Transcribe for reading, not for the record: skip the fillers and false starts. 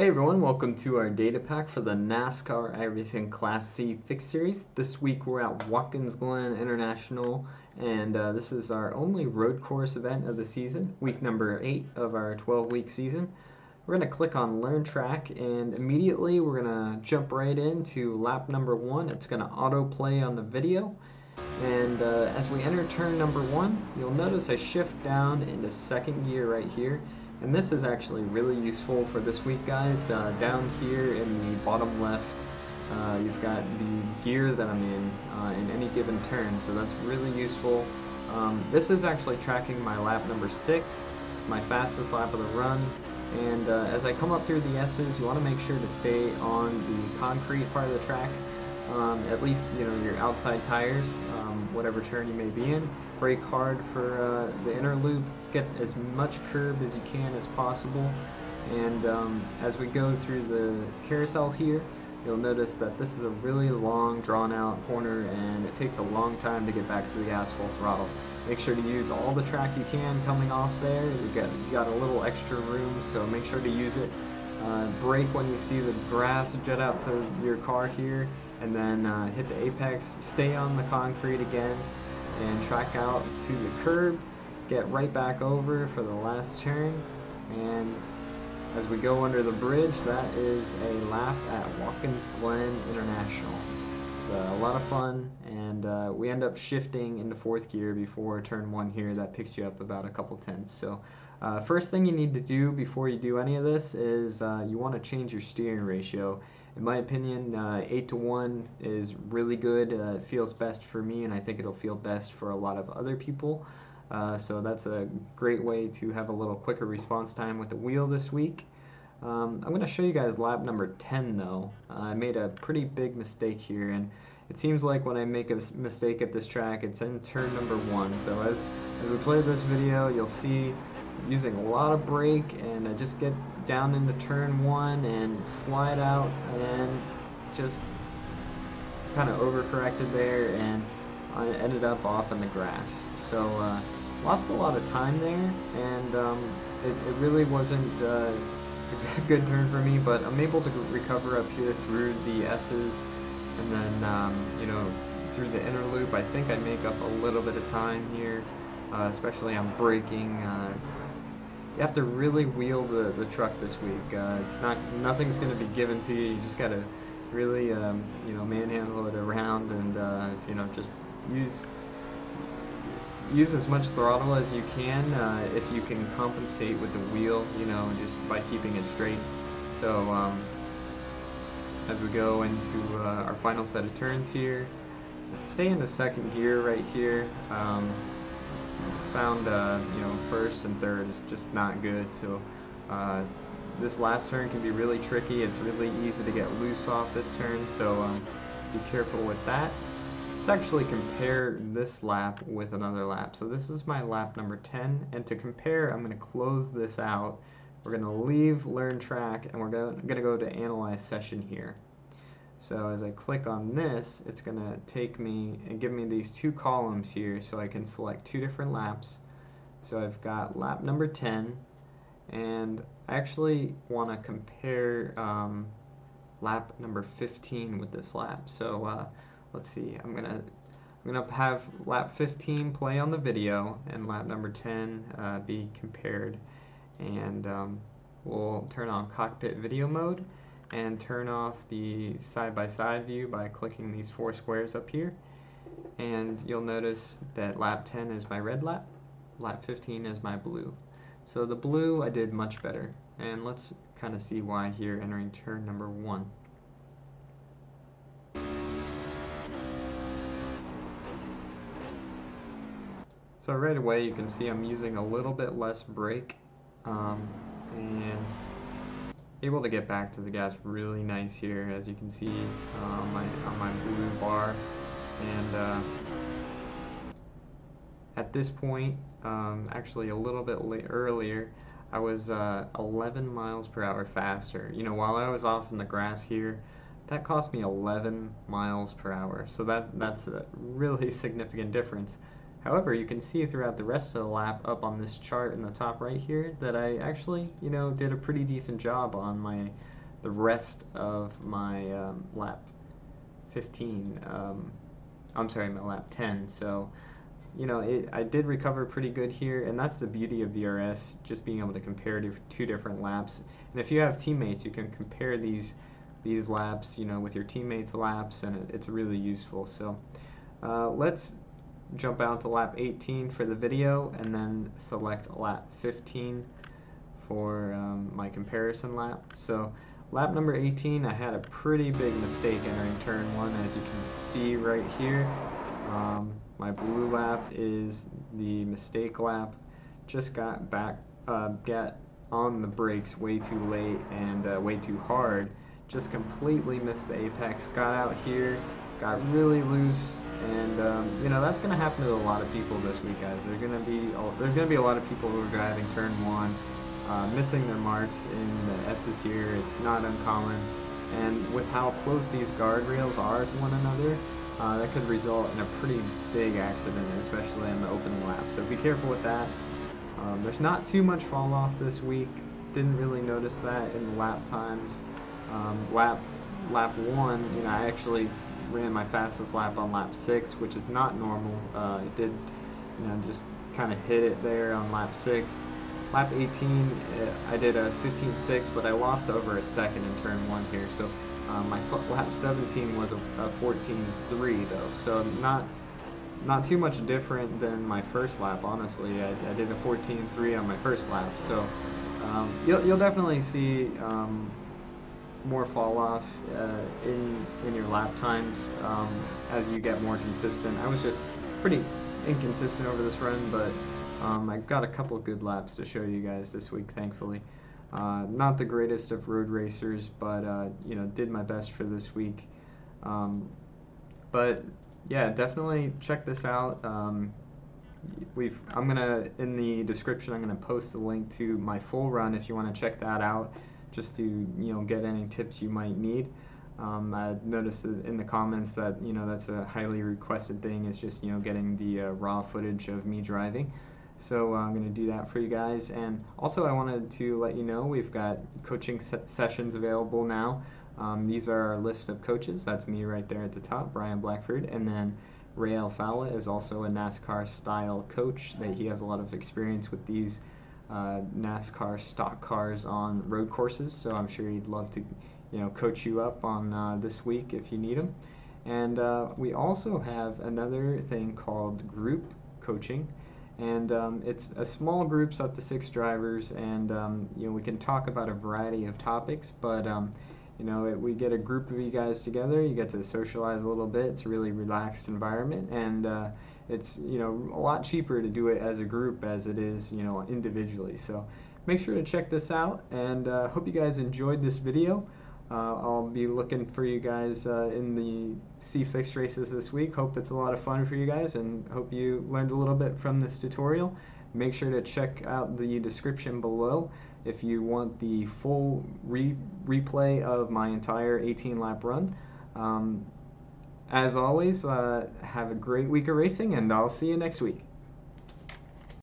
Hey everyone, welcome to our data pack for the NASCAR iRacing Class C Fix Series. This week we're at Watkins, Glen International, and this is our only road course event of the season, week number 8 of our 12-week season. We're going to click on Learn Track, and immediately we're going to jump right into lap number 1. It's going to autoplay on the video, and as we enter turn number 1, you'll notice I shift down into second gear right here. And this is actually really useful for this week, guys. Down here in the bottom left, you've got the gear that I'm in any given turn, so that's really useful. This is actually tracking my lap number 6, my fastest lap of the run. And as I come up through the S's, you want to make sure to stay on the concrete part of the track. At least, your outside tires, whatever turn you may be in. Brake hard for the inner loop, get as much curb as you can as possible, and as we go through the carousel here, you'll notice that this is a really long drawn out corner and it takes a long time to get back to the asphalt throttle. Make sure to use all the track you can coming off there. You got a little extra room, so make sure to use it. Brake when you see the grass jet out to your car here, and then hit the apex, stay on the concrete again, and track out to the curb, get right back over for the last turn, and as we go under the bridge, that is a lap at Watkins Glen International. It's a lot of fun, and we end up shifting into fourth gear before turn 1 here. That picks you up about a couple tenths. So first thing you need to do before you do any of this is you want to change your steering ratio. In my opinion, 8-to-1 is really good. It feels best for me, and I think it'll feel best for a lot of other people. So that's a great way to have a little quicker response time with the wheel this week. I'm going to show you guys lap number 10 though. I made a pretty big mistake here, and it seems like when I make a mistake at this track, it's in turn number 1. So as we play this video, you'll see using a lot of brake, and I just get down into turn 1 and slide out and just kind of overcorrected there, and I ended up off in the grass. So lost a lot of time there, and it really wasn't a good turn for me, but I'm able to recover up here through the S's, and then through the inner loop. I think I make up a little bit of time here, especially on braking. You have to really wheel the truck this week. Nothing's going to be given to you. You just got to really manhandle it around, and just use as much throttle as you can if you can compensate with the wheel, just by keeping it straight. So as we go into our final set of turns here, stay in the second gear right here. Found first and third is just not good, so this last turn can be really tricky. It's really easy to get loose off this turn, so be careful with that. Let's actually compare this lap with another lap. So this is my lap number 10, and to compare, I'm going to close this out. We're going to leave Learn Track, and we're going to go to Analyze Session here. So as I click on this, it's going to take me and give me these two columns here, so I can select 2 different laps. So I've got lap number 10, and I actually want to compare lap number 15 with this lap. So let's see, I'm gonna have lap 15 play on the video and lap number 10 be compared, and we'll turn on cockpit video mode and turn off the side-by-side view by clicking these 4 squares up here, and you'll notice that lap 10 is my red lap, lap 15 is my blue. So the blue I did much better, and let's kind of see why here entering turn number 1. So right away you can see I'm using a little bit less brake, and able to get back to the gas really nice here, as you can see on my blue bar. And at this point, actually a little bit earlier, I was 11 miles per hour faster. While I was off in the grass here, that cost me 11 miles per hour. So that's a really significant difference. However, you can see throughout the rest of the lap up on this chart in the top right here that I actually, did a pretty decent job on my the rest of my lap 15. I'm sorry, my lap 10. So, I did recover pretty good here, and that's the beauty of VRS, just being able to compare two different laps. And if you have teammates, you can compare these laps, with your teammates' laps, and it's really useful. So let's jump out to lap 18 for the video, and then select lap 15 for my comparison lap. So lap number 18, I had a pretty big mistake entering turn 1, as you can see right here. My blue lap is the mistake lap. Just got on the brakes way too late and way too hard. Just completely missed the apex. Got out here, got really loose, and that's going to happen to a lot of people this week, guys. There's going to be a lot of people who are driving turn 1, missing their marks in the S's here. It's not uncommon, and with how close these guardrails are to one another, that could result in a pretty big accident, especially on the opening lap. So be careful with that. There's not too much fall off this week. Didn't really notice that in the lap times. Lap 1, I actually ran my fastest lap on lap 6, which is not normal. It did, just kind of hit it there on lap 6. Lap 18, I did a 15.6, but I lost over a second in turn 1 here. So my lap 17 was a 14.3 though, so not too much different than my first lap, honestly. I did a 14.3 on my first lap, so you'll definitely see more fall off in your lap times as you get more consistent. I was just pretty inconsistent over this run, but I got a couple of good laps to show you guys this week, thankfully. Not the greatest of road racers, but did my best for this week. But yeah, definitely check this out. In the description, I'm gonna post the link to my full run if you want to check that out, just to get any tips you might need. I noticed in the comments that that's a highly requested thing, is just getting the raw footage of me driving. So I'm going to do that for you guys. And also I wanted to let you know we've got coaching sessions available now. These are our list of coaches. That's me right there at the top, Bryan Blackford. And then Ray Alfala is also a NASCAR style coach. He has a lot of experience with these NASCAR stock cars on road courses. So I'm sure he'd love to coach you up on this week if you need him. And we also have another thing called group coaching. And it's a small groups up to 6 drivers, and we can talk about a variety of topics, but we get a group of you guys together, you get to socialize a little bit. It's a really relaxed environment, and it's a lot cheaper to do it as a group as it is individually. So make sure to check this out, and hope you guys enjoyed this video. I'll be looking for you guys in the C-Fix races this week. Hope it's a lot of fun for you guys, and hope you learned a little bit from this tutorial. Make sure to check out the description below if you want the full replay of my entire 18-lap run. As always, have a great week of racing, and I'll see you next week.